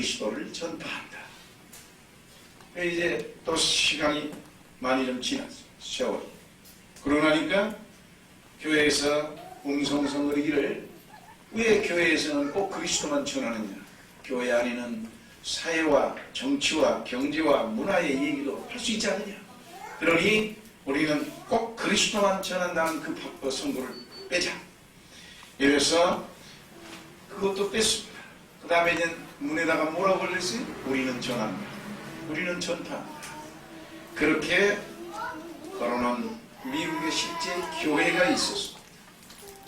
그리스도를 전파한다. 이제 또 시간이 많이 좀 지났어. 세월이. 그러고 나니까 교회에서 웅성성거리기를, 왜 교회에서는 꼭 그리스도만 전하느냐. 교회 안에는 사회와 정치와 경제와 문화의 얘기도 할 수 있지 않느냐. 그러니 우리는 꼭 그리스도만 전한다는 그 선고를 빼자. 이래서 그것도 뺐습니다. 그 다음에 이제 문에다가 뭐라고 걸렸어요? 우리는 전합니다. 우리는 전파합니다. 그렇게 걸어놓은 미국의 실제 교회가 있었습니다.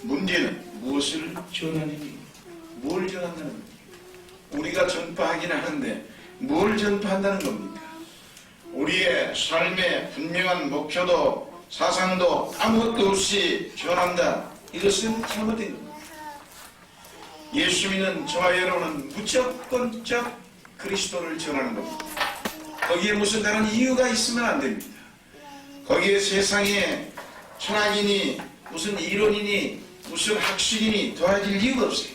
문제는 무엇을 전하느냐, 뭘 전한다는 겁니까? 우리가 전파하긴 하는데 뭘 전파한다는 겁니까? 우리의 삶의 분명한 목표도 사상도 아무것도 없이 전한다. 이것은 잘못된 겁니다. 예수 믿는 저와 여러분은 무조건적 그리스도를 전하는 겁니다. 거기에 무슨 다른 이유가 있으면 안 됩니다. 거기에 세상에 철학이니 무슨 이론이니 무슨 학식이니 도와줄 이유가 없어요.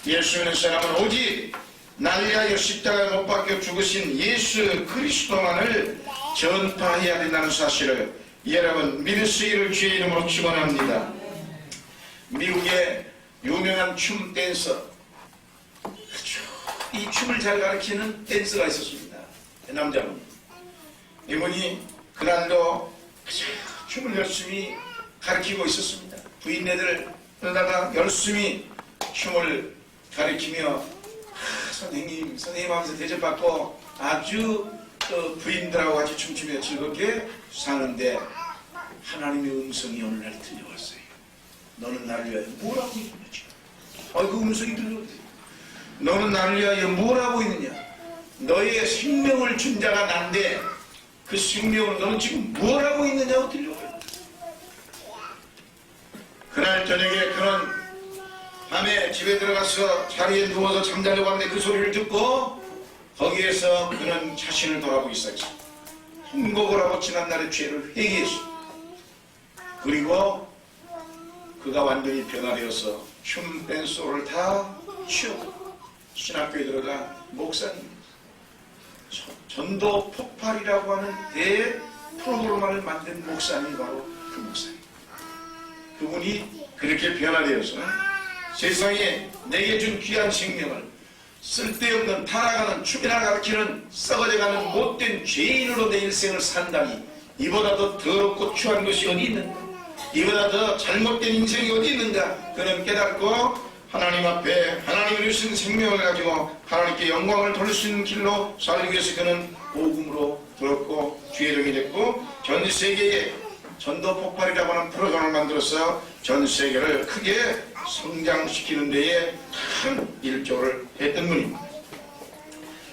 예수 믿는 사람은 오직 날 위하여 십자가에 못 박혀 죽으신 예수 그리스도만을 전파해야 된다는 사실을 여러분 믿을 수 있기를 주의 이름으로 축원합니다. 미국의 유명한 춤 댄서, 이 춤을 잘 가르치는 댄서가 있었습니다. 남자분. 이분이 그날도 춤을 열심히 가르치고 있었습니다. 부인네들다가 열심히 춤을 가르치며 선생님 하면서 대접받고 아주 부인들하고 같이 춤추며 즐겁게 사는데 하나님의 음성이 어느 날 들려왔어요. 너는 나를 위하여 뭘 하고 있느냐. 그 음성이 들려왔어요. 너는 나를 위하여 뭘 하고 있느냐. 너의 생명을 준 자가 난데 그 생명을 너는 지금 뭘 하고 있느냐고 들려와요. 그날 저녁에 그런 밤에 집에 들어가서 자리에 누워서 잠자려고 하는데 그 소리를 듣고 거기에서 그는 자신을 돌아보기 시작했습니다. 통곡을 하고 지난날의 죄를 회개했습니다. 그리고 그가 완전히 변화되어서 춤, 댄스를 다 치우고 신학교에 들어가 목사님, 전도 폭발이라고 하는 대 프로그램을 만든 목사님이 바로 그 목사님. 그분이 그렇게 변화되어서 세상에 내게 준 귀한 생명을 쓸데없는 타락하는 춤이나 가르치는 썩어져가는 못된 죄인으로 내 일생을 산다니 이보다 더 더럽고 추한 것이 어디 있는가? 이보다 더 잘못된 인생이 어디 있는가? 그는 깨닫고 하나님 앞에 하나님이 주신 생명을 가지고 하나님께 영광을 돌릴 수 있는 길로 살기 위해서 그는 복음으로 들었고 주의 종이 됐고 전 세계에 전도 폭발이라고 하는 프로그램을 만들어서 전 세계를 크게 성장시키는 데에 큰 일조를 했던 분입니다.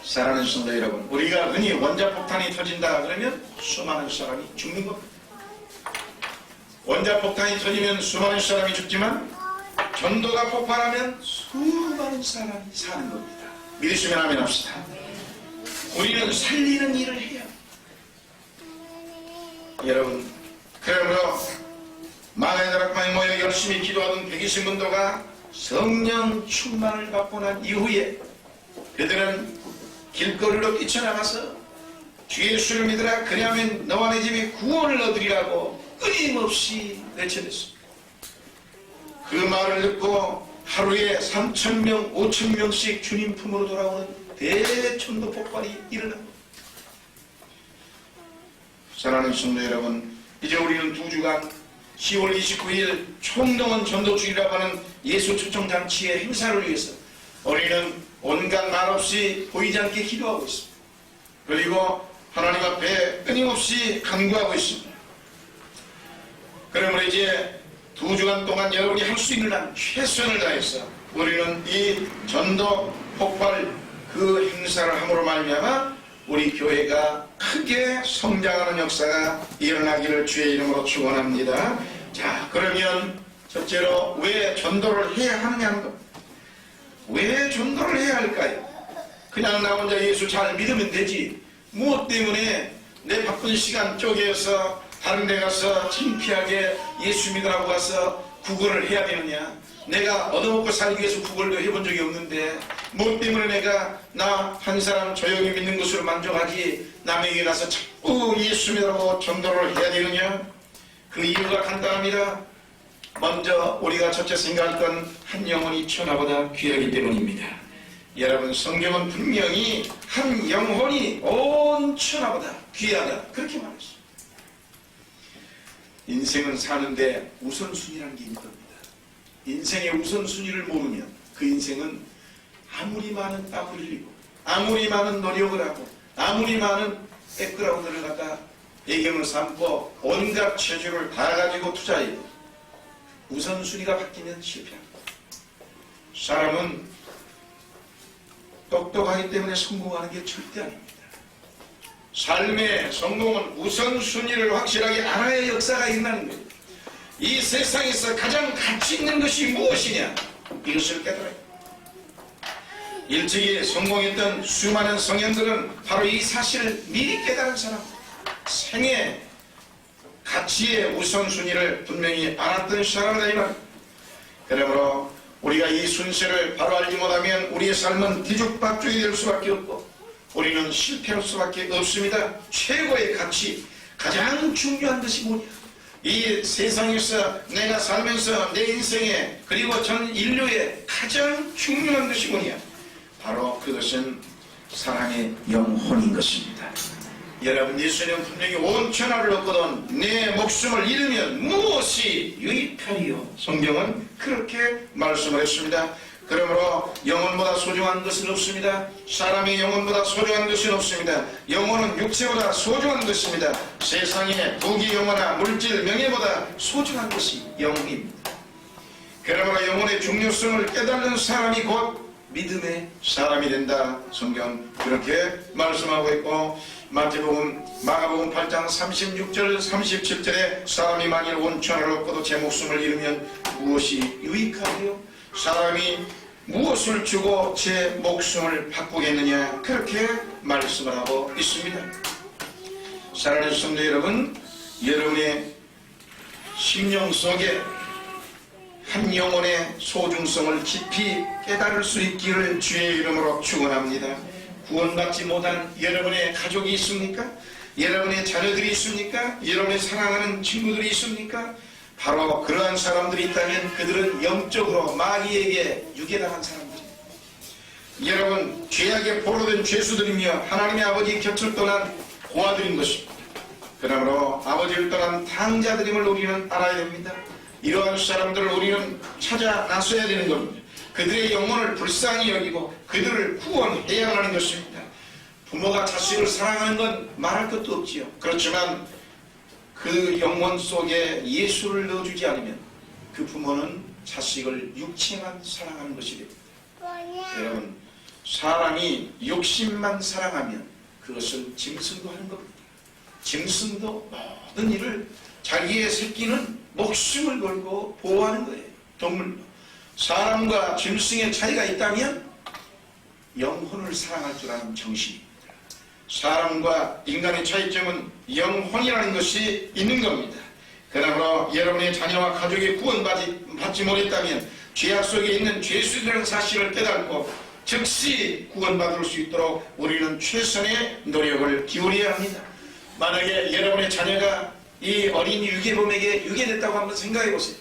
사랑하는 성도 여러분, 우리가 흔히 원자폭탄이 터진다 그러면 수많은 사람이 죽는 겁니다. 원자폭탄이 터지면 수많은 사람이 죽지만 전도가 폭발하면 수많은 사람이 사는 겁니다. 믿으시면 아멘 합시다. 우리는 살리는 일을 해야 합니다. 여러분, 그러므로 마가다락방에 모여 열심히 기도하던 120문도가 성령 충만을 받고 난 이후에 그들은 길거리로 뛰쳐나가서 주 예수를 믿으라 그리하면 너와 내 집이 구원을 얻으리라고 끊임없이 외쳐댔습니다. 그 말을 듣고 하루에 3,000명, 5,000명씩 주님 품으로 돌아오는 대천도 폭발이 일어납니다. 사랑하는 성도 여러분, 이제 우리는 2주간 10월 29일 총동원 전도주의라고 하는 예수 초청잔치의 행사를 위해서 우리는 온갖 말 없이 보이지 않게 기도하고 있습니다. 그리고 하나님 앞에 끊임없이 간구하고 있습니다. 그러므로 이제 2주간 동안 여러분이 할 수 있는 한 최선을 다해서 우리는 이 전도 폭발 그 행사를 함으로 말미암아 우리 교회가 크게 성장하는 역사가 일어나기를 주의 이름으로 축원합니다. 자, 그러면 첫째로 왜 전도를 해야 하느냐는 것. 왜 전도를 해야 할까요? 그냥 나 혼자 예수 잘 믿으면 되지. 무엇 때문에 내 바쁜 시간 쪼개서 다른 데 가서 창피하게 예수 믿으라고 가서 구걸을 해야 되느냐? 내가 얻어먹고 살기 위해서 구걸도 해본 적이 없는데 뭐 때문에 내가 나 한 사람 조용히 믿는 것으로 만족하지 남에게 가서 자꾸 예수 믿으라고 전도를 해야 되느냐? 그 이유가 간단합니다. 먼저 우리가 첫째 생각할 건 한 영혼이 천하보다 귀하기 때문입니다. 여러분, 성경은 분명히 한 영혼이 온 천하보다 귀하다 그렇게 말했습니다. 인생은 사는데 우선순위라는 게 있는 겁니다. 인생의 우선순위를 모르면 그 인생은 아무리 많은 땀을 흘리고 아무리 많은 노력을 하고 아무리 많은 백그라운드를 갖다 배경을 삼고 온갖 체질을 다 가지고 투자해도 우선순위가 바뀌면 실패합니다. 사람은 똑똑하기 때문에 성공하는 게 절대 아닙니다. 삶의 성공은 우선순위를 확실하게 알아야 역사가 일어나는 거예요. 이 세상에서 가장 가치 있는 것이 무엇이냐? 이것을 깨달아요. 일찍이 성공했던 수많은 성현들은 바로 이 사실을 미리 깨달은 사람, 생애 가치의 우선순위를 분명히 알았던 사람이다 이 말입니다. 그러므로 우리가 이 순서를 바로 알지 못하면 우리의 삶은 뒤죽박죽이 될 수밖에 없고 우리는 실패할 수밖에 없습니다. 최고의 가치, 가장 중요한 것이 뭐냐? 이 세상에서 내가 살면서 내 인생에 그리고 전 인류에 가장 중요한 것이 뭐냐? 바로 그것은 사람의 영혼인 것입니다. 여러분, 예수님은 분명히 온 천하를 얻거든 내 목숨을 잃으면 무엇이 유익하리요? 성경은 그렇게 말씀을 했습니다. 그러므로 영혼보다 소중한 것은 없습니다. 사람의 영혼보다 소중한 것은 없습니다. 영혼은 육체보다 소중한 것입니다. 세상의 부귀 영화나 물질 명예보다 소중한 것이 영혼입니다. 그러므로 영혼의 중요성을 깨닫는 사람이 곧 믿음의 사람이 된다. 성경 그렇게 말씀하고 있고 마태복음, 마가복음 8장 36절 37절에 사람이 만일 온 천하를 얻고도 제 목숨을 잃으면 무엇이 유익하리요? 사람이 무엇을 주고 제 목숨을 바꾸겠느냐? 그렇게 말씀을 하고 있습니다. 사랑하는 성도 여러분, 여러분의 심령 속에 한 영혼의 소중성을 깊이 깨달을 수 있기를 주의 이름으로 축원합니다. 구원받지 못한 여러분의 가족이 있습니까? 여러분의 자녀들이 있습니까? 여러분의 사랑하는 친구들이 있습니까? 바로 그러한 사람들이 있다면 그들은 영적으로 마귀에게 유괴당한 사람들입니다. 여러분, 죄악에 포로된 죄수들이며 하나님의 아버지 곁을 떠난 고아들인 것입니다. 그러므로 아버지를 떠난 탕자들임을 우리는 알아야 됩니다. 이러한 사람들을 우리는 찾아 나서야 되는 겁니다. 그들의 영혼을 불쌍히 여기고 그들을 구원해야 하는 것입니다. 부모가 자식을 사랑하는 건 말할 것도 없지요. 그렇지만 그 영혼 속에 예수를 넣어주지 않으면 그 부모는 자식을 육체만 사랑하는 것이 됩니다. 여러분, 사람이 욕심만 사랑하면 그것은 짐승도 하는 겁니다. 짐승도 모든 일을 자기의 새끼는 목숨을 걸고 보호하는 거예요. 동물도. 사람과 짐승의 차이가 있다면 영혼을 사랑할 줄 아는 정신입니다. 사람과 인간의 차이점은 영혼이라는 것이 있는 겁니다. 그러므로 여러분의 자녀와 가족이 구원받지 못했다면 죄악 속에 있는 죄수들이라는 사실을 깨닫고 즉시 구원받을 수 있도록 우리는 최선의 노력을 기울여야 합니다. 만약에 여러분의 자녀가 이 어린 유괴범에게 유괴됐다고 한번 생각해 보세요.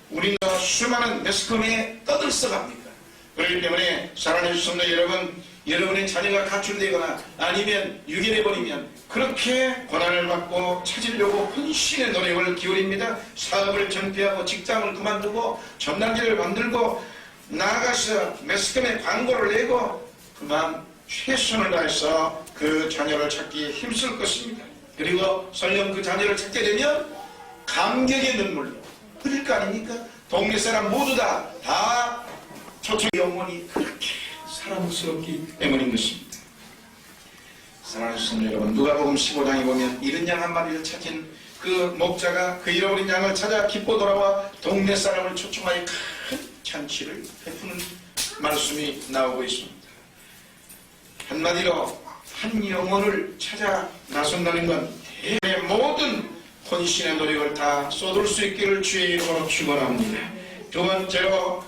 우리가 수많은 매스컴에 떠들썩합니다. 그렇기 때문에 사랑해 주셨습니다. 여러분, 여러분의 자녀가 가출되거나 아니면 유괴되어버리면 그렇게 고난을 받고 찾으려고 혼신의 노력을 기울입니다. 사업을 전폐하고 직장을 그만두고 전단지를 만들고 나아가서 매스컴에 광고를 내고 그만 최선을 다해서 그 자녀를 찾기 힘쓸 것입니다. 그리고 설령 그 자녀를 찾게 되면 감격의 눈물로 흘릴 거 아닙니까? 동네 사람 모두 다 초청 영혼이 그렇게 사랑스럽기 때문인 것입니다. 사랑하는 성도 여러분, 누가복음 15장에 보면 잃은 양 한 마리를 찾은 그 목자가 그 잃어버린 양을 찾아 기뻐 돌아와 동네 사람을 초청하여 큰 잔치를 베푸는 말씀이 나오고 있습니다. 한마디로 한 영혼을 찾아 나선다는 건 대의 모든 혼신의 노력을 다 쏟을 수 있기를 주의 이름으로 축원합니다. 두 번째로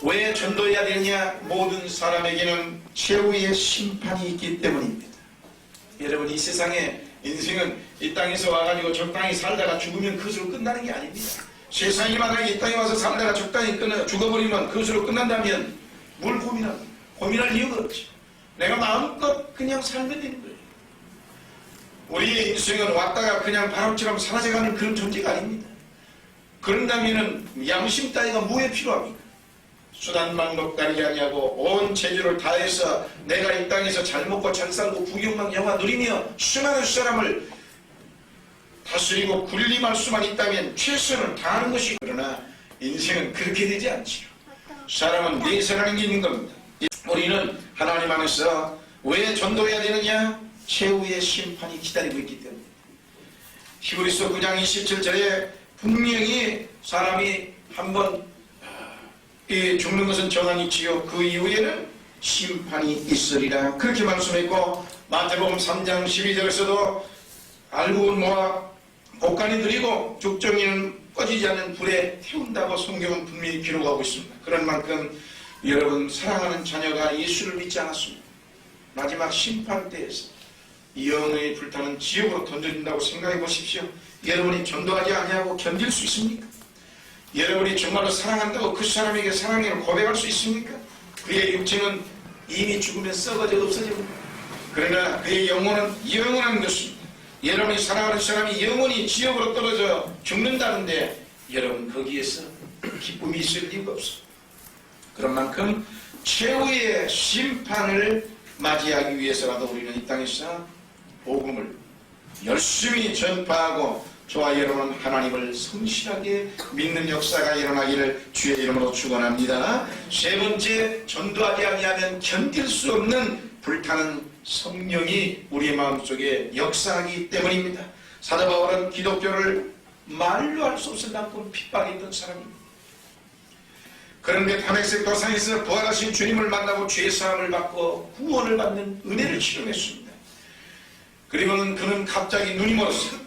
왜 전도해야 되느냐? 모든 사람에게는 최후의 심판이 있기 때문입니다. 여러분, 이 세상에 인생은 이 땅에서 와가지고 적당히 살다가 죽으면 그것으로 끝나는 게 아닙니다. 세상이 만약에 이 땅에 와서 살다가 적당히 죽어버리면 그것으로 끝난다면 뭘 고민합니까? 고민할 이유가 없죠. 내가 마음껏 그냥 살면 되는 거예요. 우리의 인생은 왔다가 그냥 바람처럼 사라져가는 그런 존재가 아닙니다. 그런다면 양심 따위가 뭐에 필요합니까? 수단 방법 가리지 아니하고 온 재주를 다해서 내가 이 땅에서 잘 먹고 잘 살고 부귀영광 영화 누리며 수많은 사람을 다스리고 군림할 수만 있다면 최선을 다하는 것이, 그러나 인생은 그렇게 되지 않지요. 사람은 내세라는 게 있는 겁니다. 우리는 하나님 안에서 왜 전도해야 되느냐? 최후의 심판이 기다리고 있기 때문에. 히브리서 9장 27절에 분명히 사람이 한번 죽는 것은 정한이지요 그 이후에는 심판이 있으리라 그렇게 말씀했고, 마태복음 3장 12절에서도 알고 모아 곡간이 들이고 죽정이는 꺼지지 않는 불에 태운다고 성경은 분명히 기록하고 있습니다. 그런 만큼 여러분, 사랑하는 자녀가 예수를 믿지 않았습니다. 마지막 심판 때에서 영원히 불타는 지옥으로 던져진다고 생각해 보십시오. 여러분이 전도하지 아니하고 견딜 수 있습니까? 여러분이 정말로 사랑한다고 그 사람에게 사랑을 고백할 수 있습니까? 그의 육체는 이미 죽으면 썩어져 없어집니다. 그러나 그의 영혼은 영원한 것입니다. 여러분이 사랑하는 사람이 영원히 지옥으로 떨어져 죽는다는데 여러분, 거기에서 기쁨이 있을 이유가 없습니다. 그런 만큼 최후의 심판을 맞이하기 위해서라도 우리는 이 땅에서 복음을 열심히 전파하고 저와 여러분 하나님을 성실하게 믿는 역사가 일어나기를 주의 이름으로 축원합니다. 세 번째, 전도하지 아니하면 견딜 수 없는 불타는 성령이 우리의 마음속에 역사하기 때문입니다. 사도 바울은 기독교를 말로 할 수 없을 만큼 핍박했던 사람입니다. 그런데 다메섹 도상에서 부활하신 주님을 만나고 죄사함을 받고 구원을 받는 은혜를 실험했습니다. 그리고는 그는 갑자기 눈이 멀었어요.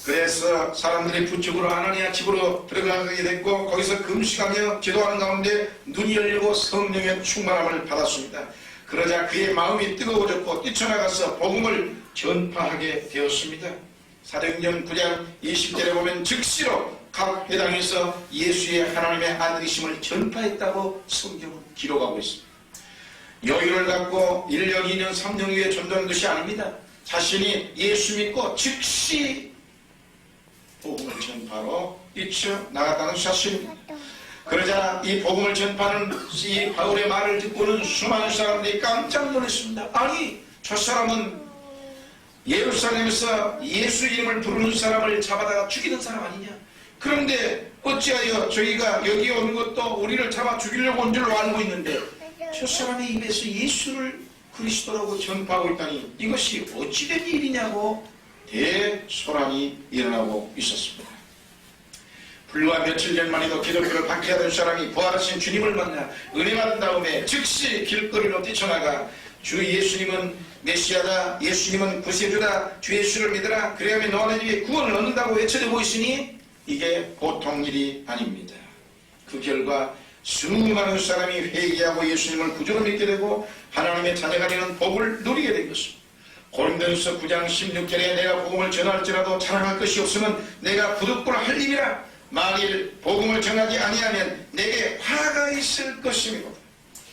그래서 사람들의 부축으로 아나니아 집으로 들어가게 됐고, 거기서 금식하며 기도하는 가운데 눈이 열리고 성령의 충만함을 받았습니다. 그러자 그의 마음이 뜨거워졌고 뛰쳐나가서 복음을 전파하게 되었습니다. 사도행전 9장 20절에 보면 즉시로 각 회당에서 예수의 하나님의 아들이심을 전파했다고 성경은 기록하고 있습니다. 여유를 갖고 1년, 2년, 3년 후에 전도하는 것이 아닙니다. 자신이 예수 믿고 즉시 복음을 전파로 뛰쳐나갔다는 사실입니다. 그러자 이 복음을 전파하는 이 바울의 말을 듣고는 수많은 사람들이 깜짝 놀랐습니다. 아니, 저 사람은 예루살렘에서 예수 이름을 부르는 사람을 잡아다가 죽이는 사람 아니냐? 그런데 어찌하여 저희가 여기 온 것도 우리를 잡아 죽이려고 온 줄로 알고 있는데 저 사람의 입에서 예수를 그리스도라고 전파하고 있다니 이것이 어찌된 일이냐고 대소란이 일어나고 있었습니다. 불과 며칠 전만 해도 기독교를 박해하던 사람이 부활하신 주님을 만나 은혜 받은 다음에 즉시 길거리로 뛰쳐나가 주 예수님은 메시아다, 예수님은 구세주다, 주 예수를 믿으라, 그래야만 너와 내 집에 구원을 얻는다고 외쳐대고 있으니 이게 보통 일이 아닙니다. 그 결과 수많은 사람이 회개하고 예수님을 구주로 믿게 되고 하나님의 자녀가 되는 복을 누리게 된 것입니다. 고린도전서 9장 16절에 내가 복음을 전할지라도 자랑할 것이 없으면 내가 부득불할 일이라. 만일 복음을 전하지 아니하면 내게 화가 있을 것입니다.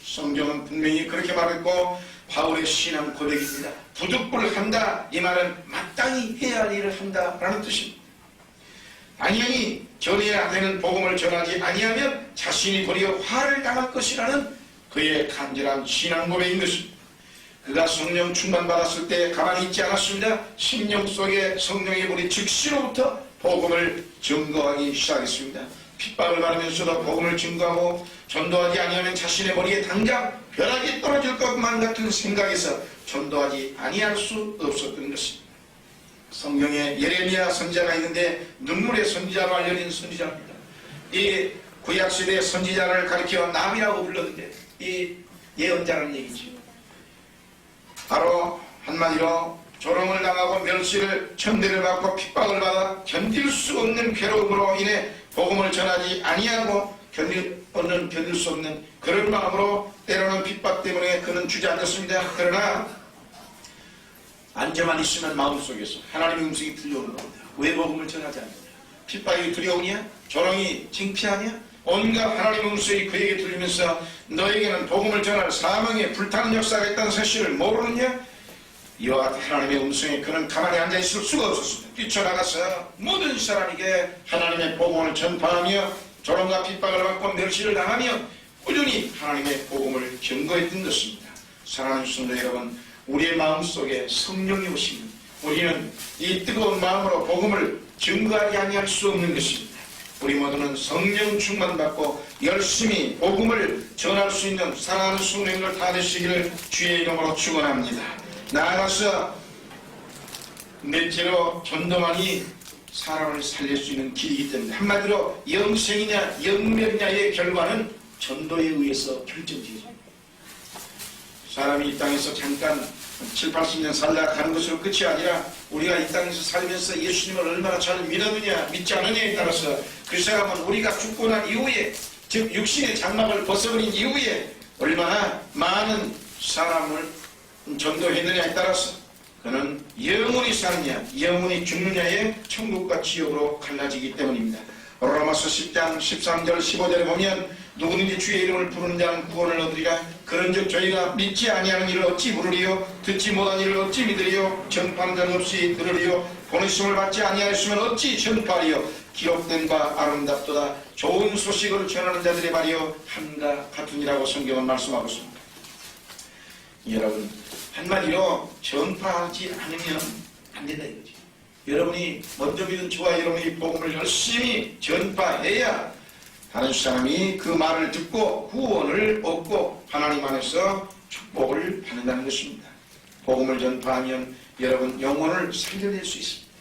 성경은 분명히 그렇게 말했고 바울의 신앙 고백입니다. 부득불한다, 이 말은 마땅히 해야 할 일을 한다라는 뜻입니다. 당연히 전해야 되는 복음을 전하지 아니하면 자신이 도리어 화를 당할 것이라는 그의 간절한 신앙 고백인 것입니다. 그가 성령 충만받았을 때 가만히 있지 않았습니다. 심령 속에 성령의 불이 즉시로부터 복음을 증거하기 시작했습니다. 핍박을 받으면서도 복음을 증거하고 전도하지 아니하면 자신의 머리에 당장 벼락이 떨어질 것만 같은 생각에서 전도하지 아니할 수 없었던 것입니다. 성경에 예레미야 선지자가 있는데 눈물의 선지자로 알려진 선지자입니다. 이 구약시대 선지자를 가리켜 남이라고 불렀는데 이 예언자라는 얘기죠. 바로 한마디로 조롱을 당하고 멸시를 천대를 받고 핍박을 받아 견딜 수 없는 괴로움으로 인해 복음을 전하지 아니하고 견딜 수 없는 그런 마음으로 때로는 핍박 때문에 그는 주저앉았습니다. 그러나 앉아만 있으면 마음속에서 하나님의 음성이 들려오는 겁니다. 왜 복음을 전하지 않느냐? 핍박이 두려우냐? 조롱이 창피하냐? 온갖 하나님의 음성이 그에게 들리면서 너에게는 복음을 전할 사망에 불타는 역사가 있다는 사실을 모르느냐? 이와 같은 하나님의 음성에 그는 가만히 앉아있을 수가 없었습니다. 뛰쳐나가서 모든 사람에게 하나님의 복음을 전파하며 조롱과 핍박을 받고 멸시를 당하며 꾸준히 하나님의 복음을 증거했던 것입니다. 사랑하는 성도 여러분, 우리의 마음속에 성령이 오시면 우리는 이 뜨거운 마음으로 복음을 증거하지 아니할 수 없는 것입니다. 우리 모두는 성령 충만받고 열심히 복음을 전할 수 있는 사랑하는 성령을 다 되시기를 주의 이름으로 축원합니다. 나아가서 넷째로 전도만이 사람을 살릴 수 있는 길이기 때문에 한마디로 영생이냐 영멸이냐의 결과는 전도에 의해서 결정지어집니다. 사람이 이 땅에서 잠깐 7, 80년 살다 가는 것으로 끝이 아니라 우리가 이 땅에서 살면서 예수님을 얼마나 잘 믿었느냐 믿지 않느냐에 따라서 그 사람은 우리가 죽고 난 이후에 즉 육신의 장막을 벗어버린 이후에 얼마나 많은 사람을 전도했느냐에 따라서 그는 영원히 사느냐 영원히 죽느냐의 천국과 지옥으로 갈라지기 때문입니다. 로마서 10장 13절 15절에 보면 누구든지 주의 이름을 부르는 자는 구원을 얻으리라. 그런즉 저희가 믿지 아니하는 일을 어찌 부르리요 듣지 못한 일을 어찌 믿으리요 전파하는 자는 없이 들으리요 보내심을 받지 아니하였으면 어찌 전파하리요 기록된 바 아름답도다. 좋은 소식을 전하는 자들의 말이요 한가 같으니라고 성경은 말씀하고 있습니다. 여러분 한마디로 전파하지 않으면 안 된다 이거지. 여러분이 먼저 믿은 저와 여러분이 복음을 열심히 전파해야 다른 사람이 그 말을 듣고 구원을 얻고 하나님 안에서 축복을 받는다는 것입니다. 복음을 전파하면 여러분 영혼을 살려낼 수 있습니다.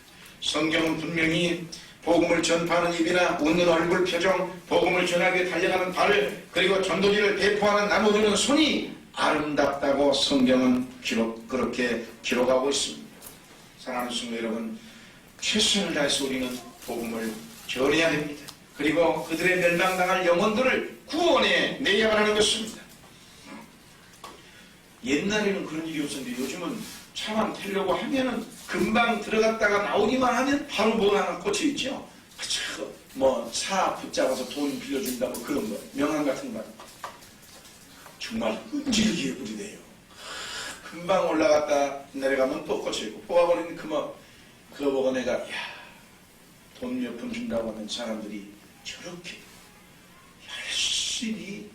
성경은 분명히 복음을 전파하는 입이나 웃는 얼굴 표정, 복음을 전하게 달려가는 발, 그리고 전도지를 배포하는 나눠주는 손이 아름답다고 성경은 그렇게 기록하고 있습니다. 사랑하는 성도 여러분, 최선을 다해서 우리는 복음을 전해야 됩니다. 그리고 그들의 멸망당할 영혼들을 구원해 내야 하는 것입니다. 옛날에는 그런 일이 없었는데 요즘은 차만 타려고 하면은 금방 들어갔다가 나오기만 하면 바로 뭐 하나 꽂혀있죠. 뭐 차 붙잡아서 돈 빌려준다 뭐 그런 거 명함 같은 거 정말 끈질기게 부리대요. 금방 올라갔다 내려가면 또 꽂혀있고 뽑아버리는 그거 보고 내가 돈 몇 푼 준다고 하면 사람들이 저렇게 열심히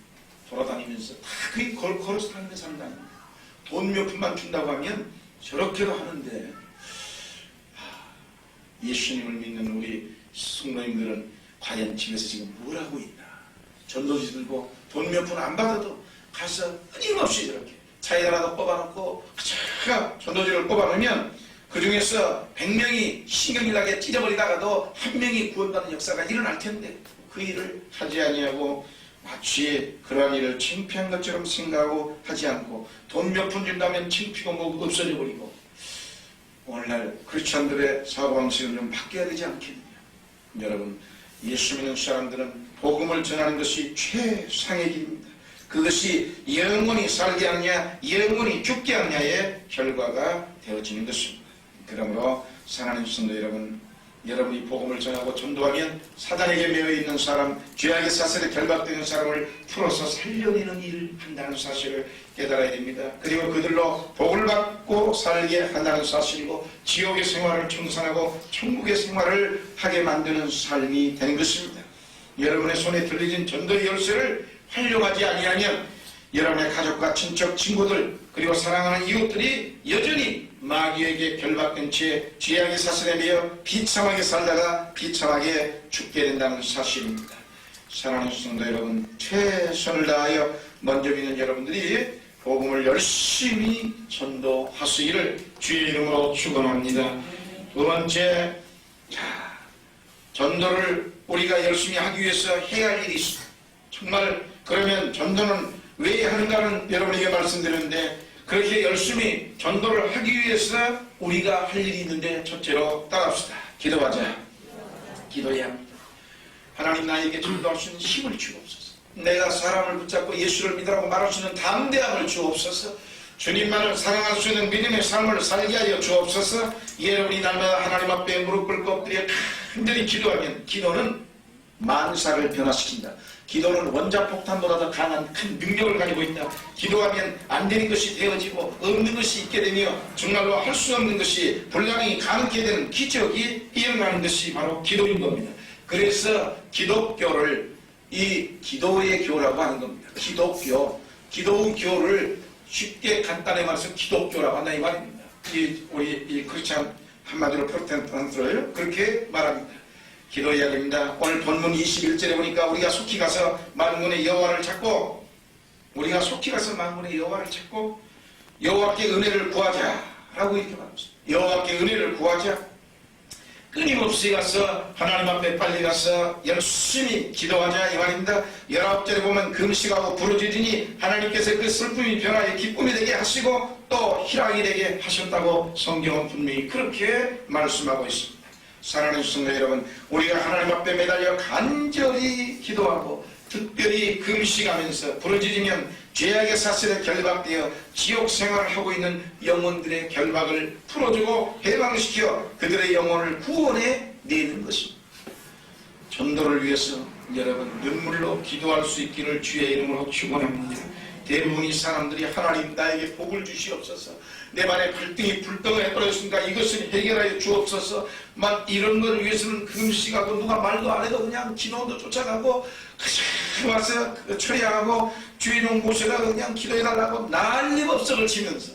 돌아다니면서 다 그게 걸어서 다니는 사람도 아닙니다. 돈 몇 푼만 준다고 하면 저렇게도 하는데 예수님을 믿는 우리 성도님들은 과연 집에서 지금 뭘 하고 있나. 전도지 들고 돈 몇 푼 안 받아도 가서 끊임없이 저렇게 차에다가 뽑아놓고 전도지를 뽑아놓으면 그 중에서 100명이 신경이 나게 찢어버리다가도 한 명이 구원받는 역사가 일어날 텐데 그 일을 하지 아니하고 마치 그러한 일을 창피한 것처럼 생각하고 하지 않고 돈 몇 푼 준다면 창피고 뭐 없어져 버리고 오늘날 크리스찬들의 사고방식을 좀 바뀌어야 되지 않겠느냐. 여러분 예수 믿는 사람들은 복음을 전하는 것이 최상의 길입니다. 그것이 영원히 살게 하느냐 영원히 죽게 하느냐의 결과가 되어지는 것입니다. 그러므로 사랑하는 성도 여러분, 여러분이 복음을 전하고 전도하면 사단에게 매여있는 사람, 죄악의 사슬에 결박되는 사람을 풀어서 살려내는 일을 한다는 사실을 깨달아야 됩니다. 그리고 그들로 복을 받고 살게 한다는 사실이고 지옥의 생활을 청산하고 천국의 생활을 하게 만드는 삶이 되는 것입니다. 여러분의 손에 들려진 전도의 열쇠를 활용하지 아니하면 여러분의 가족과 친척, 친구들 그리고 사랑하는 이웃들이 여전히 마귀에게 결박된 채 죄악의 사슬에 매여 비참하게 살다가 비참하게 죽게 된다는 사실입니다. 사랑하는 성도 여러분, 최선을 다하여 먼저 믿는 여러분들이 복음을 열심히 전도하시기를 주의 이름으로 축원합니다. 두 번째, 전도를 우리가 열심히 하기 위해서 해야 할 일이 있습니다. 정말 그러면 전도는 왜 하는가는 여러분에게 말씀드렸는데 그렇게 열심히 전도를 하기 위해서 우리가 할 일이 있는데 첫째로 따라합시다. 기도하자. 기도해야 합니다. 하나님 나에게 전도할 수 있는 힘을 주옵소서. 내가 사람을 붙잡고 예수를 믿으라고 말할 수 있는 담대함을 주옵소서. 주님만을 사랑할 수 있는 믿음의 삶을 살게 하여 주옵소서. 여러분이 날마다 하나님 앞에 무릎 꿇고 엎드려 간절히 기도하면 기도는 만사를 변화시킨다. 기도는 원자폭탄보다 더 강한 큰 능력을 가지고 있다. 기도하면 안 되는 것이 되어지고 없는 것이 있게 되며 정말로 할 수 없는 것이 불가능이 가능하게 되는 기적이 일어나는 것이 바로 기도인 겁니다. 그래서 기독교를 이 기도의 교라고 하는 겁니다. 기도의 교를 쉽게 간단히 말해서 기독교라고 한다 이 말입니다. 우리 이 크리스찬 한마디로 프로테스탄트를 그렇게 말합니다. 기도해야 됩니다. 오늘 본문 21절에 보니까 우리가 속히 가서 만군의 여호와를 찾고 여호와께 은혜를 구하자라고 이렇게 말합니다. 여호와께 은혜를 구하자. 끊임없이 가서 하나님 앞에 빨리 가서 열심히 기도하자 이 말입니다. 19절에 보면 금식하고 부르짖으니 하나님께서 그 슬픔이 변화의 기쁨이 되게 하시고 또 희락이 되게 하셨다고 성경은 분명히 그렇게 말씀하고 있습니다. 사랑하는 성도 여러분, 우리가 하나님 앞에 매달려 간절히 기도하고 특별히 금식하면서 부르짖으면 죄악의 사슬에 결박되어 지옥 생활을 하고 있는 영혼들의 결박을 풀어주고 해방시켜 그들의 영혼을 구원해 내는 것입니다. 전도를 위해서 여러분 눈물로 기도할 수 있기를 주의 이름으로 축원합니다. 대부분의 사람들이 하나님 나에게 복을 주시옵소서, 내 발에 발등이 불덩어에 떨어졌으니까 이것을 해결하여 주옵소서, 막 이런 걸 위해서는 금식하고 누가 말도 안 해도 그냥 기도도 쫓아가고 그저 와서 처리하고 주인공 모셔가고 그냥 기도해달라고 난리법석을 치면서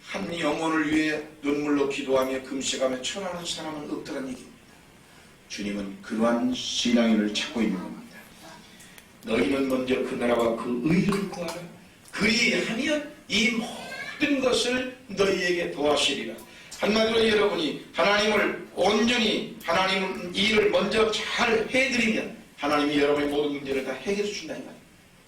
한 영혼을 위해 눈물로 기도하며 금식하며 철하는 사람은 없더란 얘기입니다. 주님은 그러한 신앙인을 찾고 있는 겁니다. 너희는 먼저 그 나라와 그 의를 구하라. 그리하면 이 모든 것을 너희에게 도와주시리라. 한마디로 여러분이 하나님을 온전히 하나님 일을 먼저 잘 해드리면 하나님이 여러분의 모든 문제를 다 해결해 준다 이 말이에요.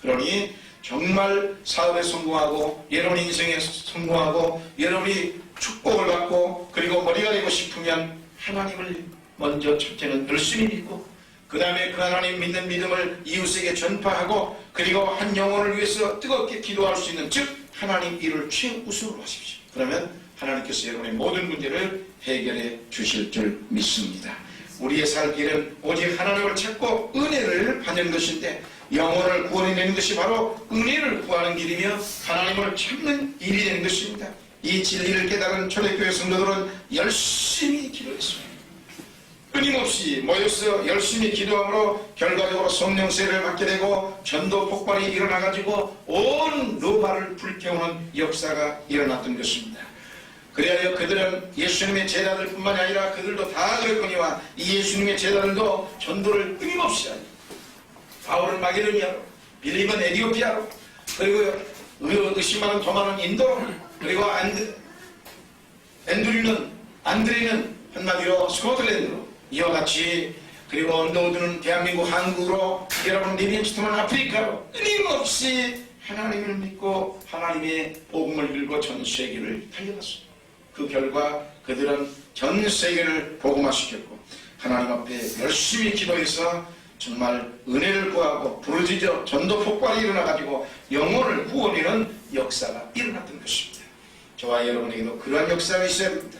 그러니 정말 사업에 성공하고 여러분 인생에 성공하고 여러분이 축복을 받고 그리고 머리가 되고 싶으면 하나님을 먼저 첫째는 열심히 믿고 그 다음에 그 하나님 믿는 믿음을 이웃에게 전파하고 그리고 한 영혼을 위해서 뜨겁게 기도할 수 있는 즉 하나님 일을 최우선으로 하십시오. 그러면 하나님께서 여러분의 모든 문제를 해결해 주실 줄 믿습니다. 우리의 살 길은 오직 하나님을 찾고 은혜를 받는 것인데 영혼을 구원해내는 것이 바로 은혜를 구하는 길이며 하나님을 찾는 일이 되는 것입니다. 이 진리를 깨달은 초대교회 성도들은 열심히 기도했습니다. 끊임없이 모여서 열심히 기도함으로 결과적으로 성령세를 받게 되고 전도 폭발이 일어나가지고 온 로마를 불태우는 역사가 일어났던 것입니다. 그래야 그들은 예수님의 제자들 뿐만이 아니라 그들도 다 그랬거니와 이 예수님의 제자들도 전도를 끊임없이 하니 바울은 마게도니아로, 빌립은 에디오피아로, 그리고 의심하는 도마는 인도로, 그리고 안드레는 한마디로 스코틀랜드로 이와 같이, 그리고 너희들은 대한민국 한국으로, 여러분 리비언스톤은 아프리카로 끊임없이 하나님을 믿고 하나님의 복음을 들고 전 세계를 달려갔습니다. 그 결과 그들은 전 세계를 복음화시켰고 하나님 앞에 열심히 기도해서 정말 은혜를 구하고 부르짖어 전도 폭발이 일어나가지고 영혼을 구원하는 역사가 일어났던 것입니다. 저와 여러분에게도 그러한 역사가 있어야 합니다.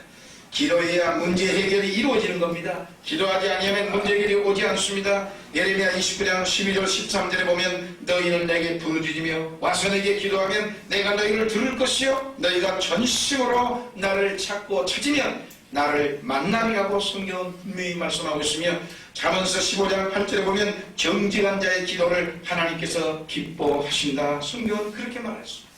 기도해야 문제 해결이 이루어지는 겁니다. 기도하지 않으면 문제 해결이 오지 않습니다. 예레미야 29장 12절 13절에 보면 너희는 내게 부르짖으며 와서 내게 기도하면 내가 너희를 들을 것이요 너희가 전심으로 나를 찾고 찾으면 나를 만나리라고 성경은 분명히 말씀하고 있으며 잠언서 15장 8절에 보면 정직한 자의 기도를 하나님께서 기뻐하신다. 성경은 그렇게 말했습니다.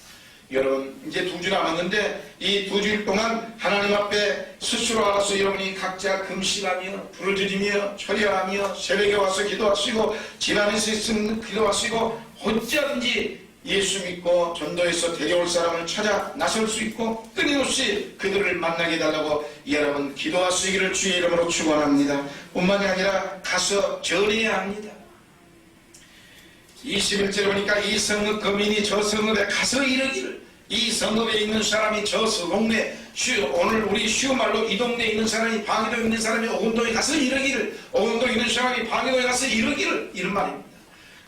여러분 이제 2주 남았는데 이 2주일 동안 하나님 앞에 스스로 알아서 여러분이 각자 금식하며 부르짖으며 철야하며 새벽에 와서 기도하시고 집안에서 있으면 기도하시고 어찌하든지 예수 믿고 전도해서 데려올 사람을 찾아 나설 수 있고 끊임없이 그들을 만나게 해달라고 여러분 기도하시기를 주의 이름으로 축원합니다. 뿐만이 아니라 가서 전해야 합니다. 21절에 보니까 이 성읍 거민이 저 성읍에 가서 이르기를 이 성읍에 있는 사람이 저 동네 오늘 우리 쉬운 말로 이 동네에 있는 사람이 방위동에 있는 사람이 오금동에 가서 이러기를, 오금동에 있는 사람이 방위동에 가서 이러기를, 이런 말입니다.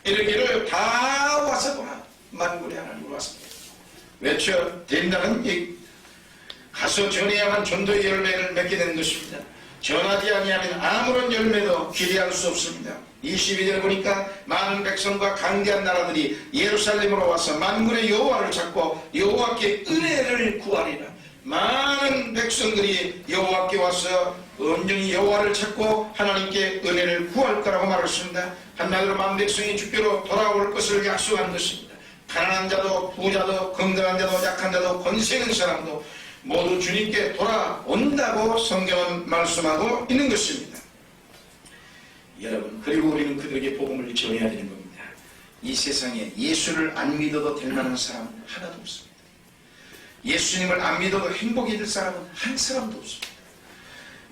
이러기를 다 와서 보라. 만군의 하나님으로 왔습니다. 외쳐 된다는 얘기. 가서 전해야만 전도의 열매를 맺게 되는 것입니다. 전하지 아니하면 아무런 열매도 기대할 수 없습니다. 22절 보니까 많은 백성과 강대한 나라들이 예루살렘으로 와서 만군의 여호와를 찾고 여호와께 은혜를 구하리라. 많은 백성들이 여호와께 와서 온전히 여호와를 찾고 하나님께 은혜를 구할 거라고 말했습니다. 한마디로 만 백성이 주께로 돌아올 것을 약속한 것입니다. 가난한 자도 부자도 건강한 자도 약한 자도 권세 있는 사람도 모두 주님께 돌아온다고 성경은 말씀하고 있는 것입니다. 여러분, 그리고 우리는 그들에게 복음을 전해야 되는 겁니다. 이 세상에 예수를 안 믿어도 될 만한 사람은 하나도 없습니다. 예수님을 안 믿어도 행복이 될 사람은 한 사람도 없습니다.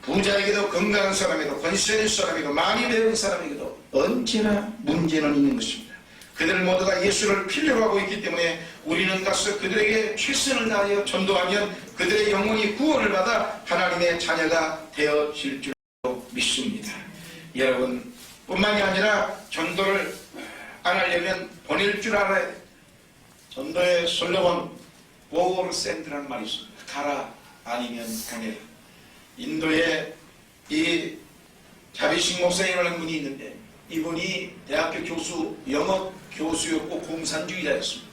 부자에게도 건강한 사람에게도 권세 있는 사람에게도 많이 배운 사람에게도 언제나 문제는 있는 것입니다. 그들 모두가 예수를 필요로 하고 있기 때문에 우리는 가서 그들에게 최선을 다하여 전도하면 그들의 영혼이 구원을 받아 하나님의 자녀가 되어질 줄로 믿습니다. 여러분, 뿐만이 아니라 전도를 안 하려면 보낼 줄 알아야 돼요. 전도의 슬로건 Go or send라는 말이 있습니다. 가라 아니면 보내라. 인도에 이 자비식 목사님이라는 분이 있는데 이분이 대학교 교수, 영어 교수였고 공산주의자였습니다.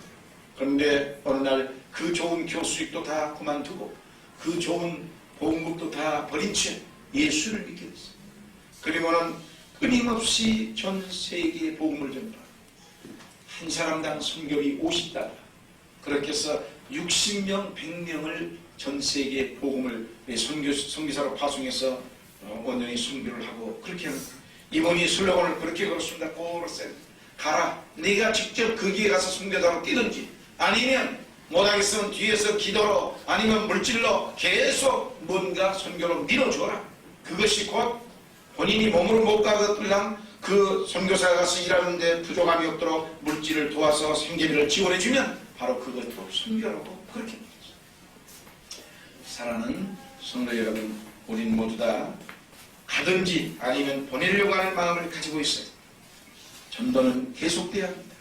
그런데 어느 날 그 좋은 교수직도 다 그만두고 그 좋은 공급도 다 버린 채 예수를 믿게 됐어요. 그리고는 끊임없이 전 세계에 복음을 전파하고 한 사람당 선교비 50달러, 그렇게 해서 60명, 100명을 전 세계에 복음을 선교사로 파송해서 온전히 선교를 하고 그렇게 하는 거예요. 이분이 슬로건을 그렇게 걸었습니다. 고르센 가라. 네가 직접 거기에 가서 선교사로 뛰든지 아니면 못하겠으면 뒤에서 기도로 아니면 물질로 계속 뭔가 선교로 밀어줘라. 그것이 곧 본인이 몸으로 못 가거들랑 그 선교사가 가서 일하는데 부족함이 없도록 물질을 도와서 생계비를 지원해주면 바로 그것도 선교라고 그렇게 말했죠. 사랑하는 성도 여러분, 우린 모두 다 가든지 아니면 보내려고 하는 마음을 가지고 있어요. 전도는 계속돼야 합니다.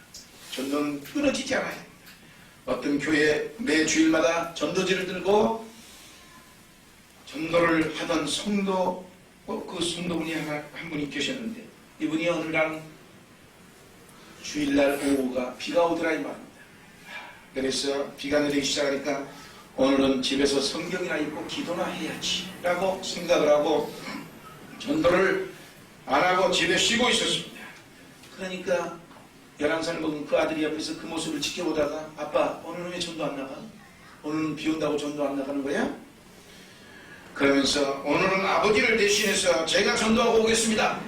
전도는 끊어지지 않아야 합니다. 어떤 교회 매 주일마다 전도지를 들고 전도를 하던 성도, 그 성도분이 한 분이 계셨는데 이분이 어느 날 주일날 오후가 비가 오더라 이 말입니다. 그래서 비가 내리기 시작하니까 오늘은 집에서 성경이나 읽고 기도나 해야지 라고 생각을 하고 전도를 안 하고 집에 쉬고 있었습니다. 그러니까 11살 먹은 그 아들이 옆에서 그 모습을 지켜보다가 아빠 오늘은 왜 전도 안 나가? 오늘은 비 온다고 전도 안 나가는 거야? 그러면서 오늘은 아버지를 대신해서 제가 전도하고 오겠습니다.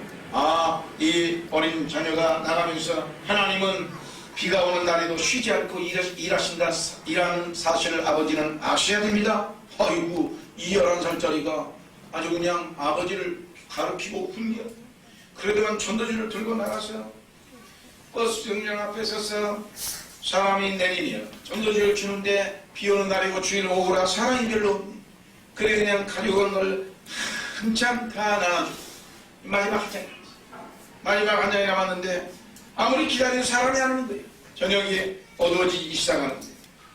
이 어린 자녀가 나가면서 하나님은 비가 오는 날에도 쉬지 않고 일하는 사실을 아버지는 아셔야 됩니다. 아이고 이 11살짜리가 아주 그냥 아버지를 가르치고 훈련. 그러더만 전도지를 들고 나가서 버스 정류장 앞에 서서 사람이 내리며 전도지를 주는데 비 오는 날이고 주일 오후라 사람이 별로 없네. 그래 그냥 가지고 온 걸 한참 다 나눠주고 마지막 한 장이 남았는데 아무리 기다리는 사람이 안 오는 거예요. 저녁이 어두워지기 시작하는데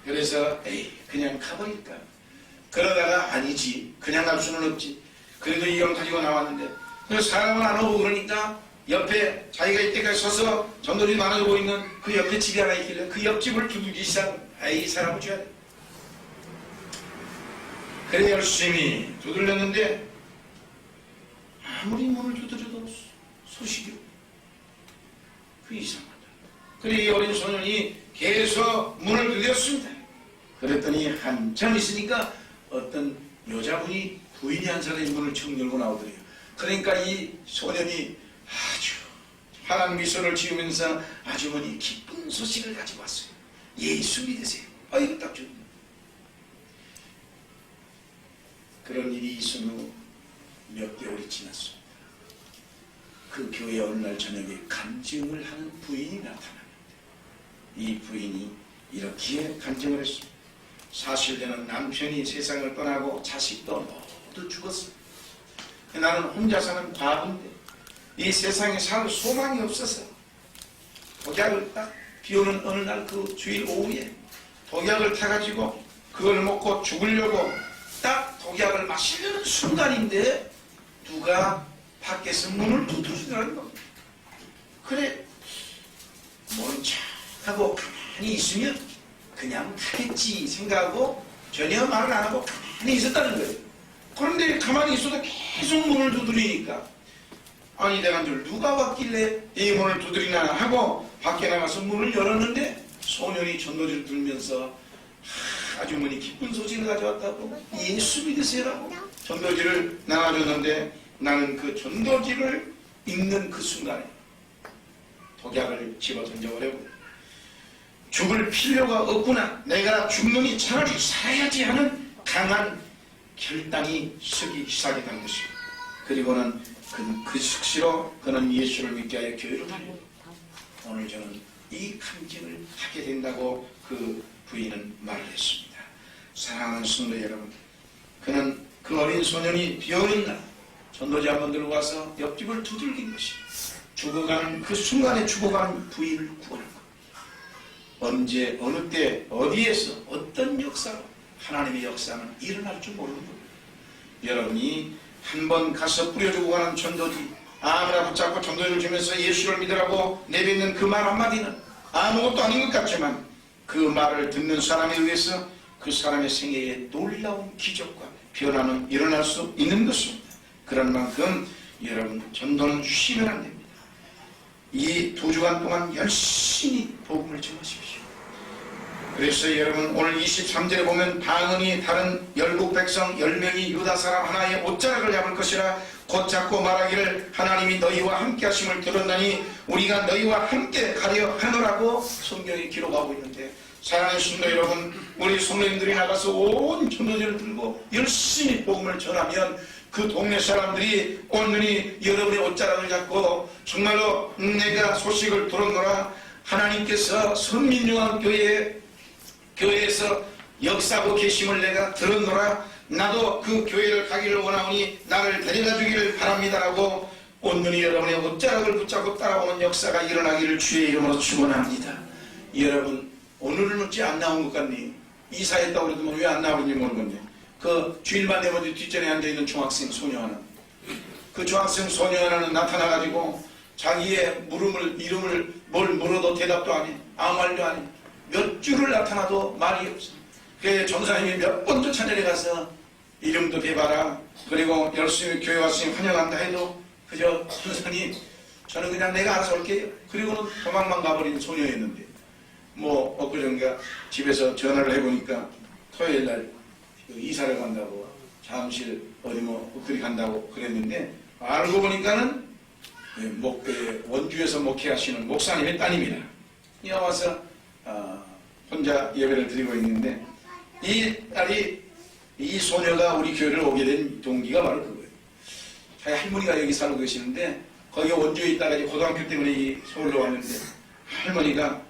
그래서 그냥 가버릴까. 그러다가 아니지 그냥 갈 수는 없지. 그래도 이건 가지고 나왔는데 그래서 사람은 안 오고 그러니까 옆에 자기가 이때까지 서서 전도지 나눠주고 있는 그 옆에 집이 하나 있길래 그 옆집을 두들기 시작. 이 사람을 줘야 돼. 그래 열심히 두들렸는데 아무리 문을 두드려도 소식이 없어. 그 이상하다. 그래 이 어린 소년이 계속 문을 두드렸습니다. 그랬더니 한참 있으니까 어떤 여자분이 부인이 한 사람이 문을 청 열고 나오더래요. 그러니까 이 소년이 아주 환한 미소를 지으면서 아주머니 기쁜 소식을 가지고 왔어요. 예수 믿으세요. 이거 딱 좋네. 그런 일이 있은 후 몇 개월이 지났습니다. 그 교회 어느 날 저녁에 간증을 하는 부인이 나타납니다. 이 부인이 이렇게 간증을 했습니다. 사실대는 남편이 세상을 떠나고 자식도 모두 죽었어. 나는 혼자 사는 과부인데 이 세상에 살 소망이 없어서 독약을 딱 비오는 어느 날 그 주일 오후에 독약을 타가지고 그걸 먹고 죽으려고 딱 독약을 마시려는 순간인데 누가 밖에서 문을 두드리더라는 겁니다. 그래 뭔 차 하고 가만히 있으면 그냥 타겠지 생각하고 전혀 말을 안 하고 가만히 있었다는 거예요. 그런데 가만히 있어도 계속 문을 두드리니까 아니 내가 늘 누가 왔길래 이 문을 두드리나 하고 밖에 나가서 문을 열었는데 소년이 전도지를 들면서 아주머니 기쁜 소식을 가져왔다고 예수 믿으세요라고 전도지를 나눠줬는데 나는 그 전도지를 읽는 그 순간에 독약을 집어 던져버리고 죽을 필요가 없구나, 내가 죽느니 차라리 살아야지 하는 강한 결단이 서기 시작했다는 것입니다. 그리고는 그 즉시로 그는 예수를 믿게 하여 교회로 다니고 오늘 저는 이 감격을 하게 된다고 그 부인은 말을 했습니다. 사랑하는 성도 여러분, 그는 그 어린 소년이 비오는 날 전도지 한번 들고 와서 옆집을 두들긴 것입니다. 죽어가는 그 순간에 죽어가는 부인을 구하는 것. 언제 어느 때 어디에서 어떤 역사로 하나님의 역사는 일어날 줄 모르는 겁니다. 여러분이 한번 가서 뿌려주고 가는 전도지 아무나 붙잡고 전도지를 주면서 예수를 믿으라고 내뱉는 그 말 한마디는 아무것도 아닌 것 같지만 그 말을 듣는 사람에 의해서 그 사람의 생애에 놀라운 기적과 변화는 일어날 수 있는 것입니다. 그런 만큼 여러분 전도는 쉬면 안 됩니다. 이 2주간 동안 열심히 복음을 전하십시오. 그래서 여러분 오늘 23절에 보면 방언이 다른 열국 백성 10명이 유다 사람 하나의 옷자락을 잡을 것이라 곧 잡고 말하기를 하나님이 너희와 함께 하심을 들었나니 우리가 너희와 함께 가려 하노라고 성경에 기록하고 있는데, 사랑하는 성도 여러분, 우리 성도님들이 나가서 온 전도지를 들고 열심히 복음을 전하면 그 동네 사람들이 온전히 여러분의 옷자락을 잡고 정말로 내가 소식을 들었노라, 하나님께서 선민중앙교회에서 역사하고 계심을 내가 들었노라, 나도 그 교회를 가기를 원하오니 나를 데려다 주기를 바랍니다라고 온전히 여러분의 옷자락을 붙잡고 따라오는 역사가 일어나기를 주의 이름으로 축원합니다. 여러분 오늘은 어찌 안 나온 것 같니? 이사했다고 그래도 왜 안 나오는지 모르겠네. 그 주일만 되면 뒷전에 앉아있는 중학생 소녀 하나, 그 중학생 소녀 하나는 나타나가지고 자기의 이름을 뭘 물어도 대답도 안 해, 아무 말도 안 해. 몇 주를 나타나도 말이 없어. 그래서 전사님이 몇 번도 찬양에 가서 이름도 대봐라, 그리고 열심히 교회 왔으니 환영한다 해도 그저 선생님 저는 그냥 내가 알아서 올게요. 그리고는 도망만 가버린 소녀였는데 뭐 엊그전가 집에서 전화를 해보니까 토요일날 이사를 간다고 잠실 어디 뭐 옥들이 간다고 그랬는데 알고 보니까는 원주에서 목회하시는 목사님의 따님이라 와서 혼자 예배를 드리고 있는데 이 딸이 이 소녀가 우리 교회를 오게 된 동기가 바로 그거예요. 자기 할머니가 여기 살고 계시는데 거기 원주에 있다가 이제 고등학교 때문에 서울로 왔는데 할머니가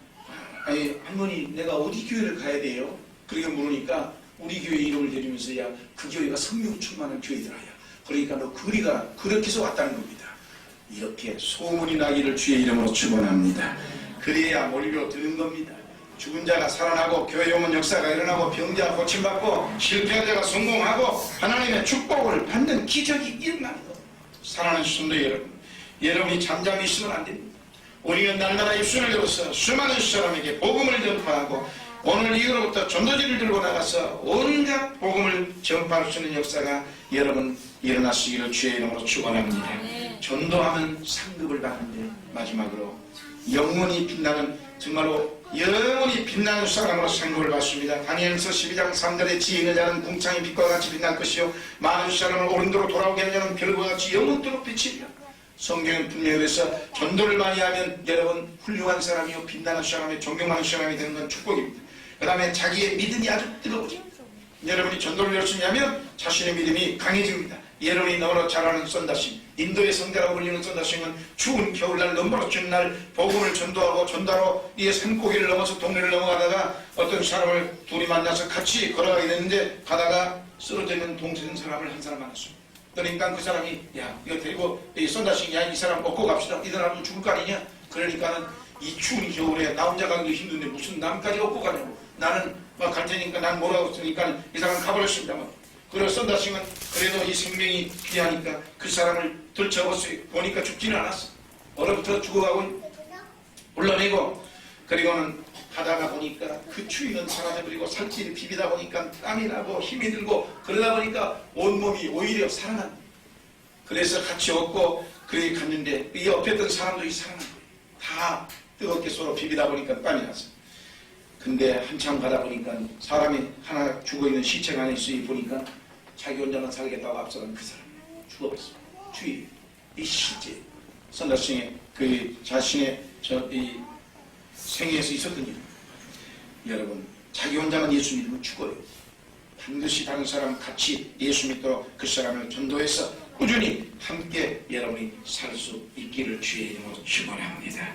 아니 할머니 내가 어디 교회를 가야 돼요? 그렇게 물으니까 우리 교회 이름을 대주면서 야 그 교회가 성령 충만한 교회더라야. 그러니까 너 그리가 그렇게 해서 왔다는 겁니다. 이렇게 소문이 나기를 주의 이름으로 축원합니다. 그래야 몰려 드는 겁니다. 죽은 자가 살아나고 교회 오면 역사가 일어나고 병자가 고침받고 실패한 자가 성공하고 하나님의 축복을 받는 기적이 일어나는 겁니다. 사랑하는 성도 여러분, 여러분이 잠잠히 있으면 안 됩니다. 우리는 날마다 입술을 열어서 수많은 사람에게 복음을 전파하고 오늘 이후로부터 전도지를 들고 나가서 온갖 복음을 전파할 수 있는 역사가 여러분 일어나시기를 주의 이름으로 축원합니다. 전도하면 상급을 받는데 마지막으로 영원히 빛나는, 정말로 영원히 빛나는 사람으로 상급을 받습니다. 다니엘서 12장 3절에 지혜 있는 자는 궁창의 빛과 같이 빛날 것이요 많은 사람을 오른도로 돌아오게 하려는 별과 같이 영원토록 빛이리라. 성경은 분명히 그래서 전도를 많이 하면 여러분 훌륭한 사람이요 빛나는 사람이 존경하는 사람이 되는 건 축복입니다. 그 다음에 자기의 믿음이 아주 뜨거워집니다. 여러분이 전도를 열심히 하면 자신의 믿음이 강해집니다. 여러분이 너무나 잘 아는 썬다싱, 인도의 성대라고 불리는 썬다싱은 추운 겨울날 너무나 추운 날 복음을 전도하고 전도하러 이 산고개를 넘어서 동네를 넘어가다가 어떤 사람을 둘이 만나서 같이 걸어가게 됐는데 가다가 쓰러져 있는 동생 사람을 한 사람 만났습니다. 그러니까 그 사람이 야 이거 데리고 이 썬다싱 야이 사람 먹고 갑시다. 이 사람도 죽을 거 아니냐. 그러니까는 이 추운 겨울에 나 혼자 가기도 힘든데 무슨 남까지 업고 가냐고. 나는 막 갈 테니까 난 뭐라고 했으니까 이 사람 가버렸습니다만. 그래서 썬다싱은 그래도 이 생명이 귀하니까 그 사람을 들쳐봤어요. 보니까 죽지는 않았어. 얼어붙어 죽어가고 올라내고 그리고는 가다가 보니까 그 추위는 사라져버리고 살찌를 비비다 보니까 땀이 나고 힘이 들고 그러다 보니까 온몸이 오히려 살아난 거예요. 그래서 같이 얻고 그렇게 갔는데 이 옆에 있던 사람들이 살아난 거예요. 다 뜨겁게 서로 비비다 보니까 땀이 났어요. 근데 한참 가다 보니까 사람이 하나 죽어있는 시체가 하나 있으니 보니까 자기 혼자만 살겠다고 앞서간 그 사람이 죽어버렸어. 추위. 이 실제 썬다싱의 그 자신의 이 생애에서 있었던 일. 여러분 자기 혼자만 예수 믿으면 죽어요. 반드시 다른 사람 같이 예수 믿도록 그 사람을 전도해서 꾸준히 함께 여러분이 살 수 있기를 주의 이름으로 축원합니다.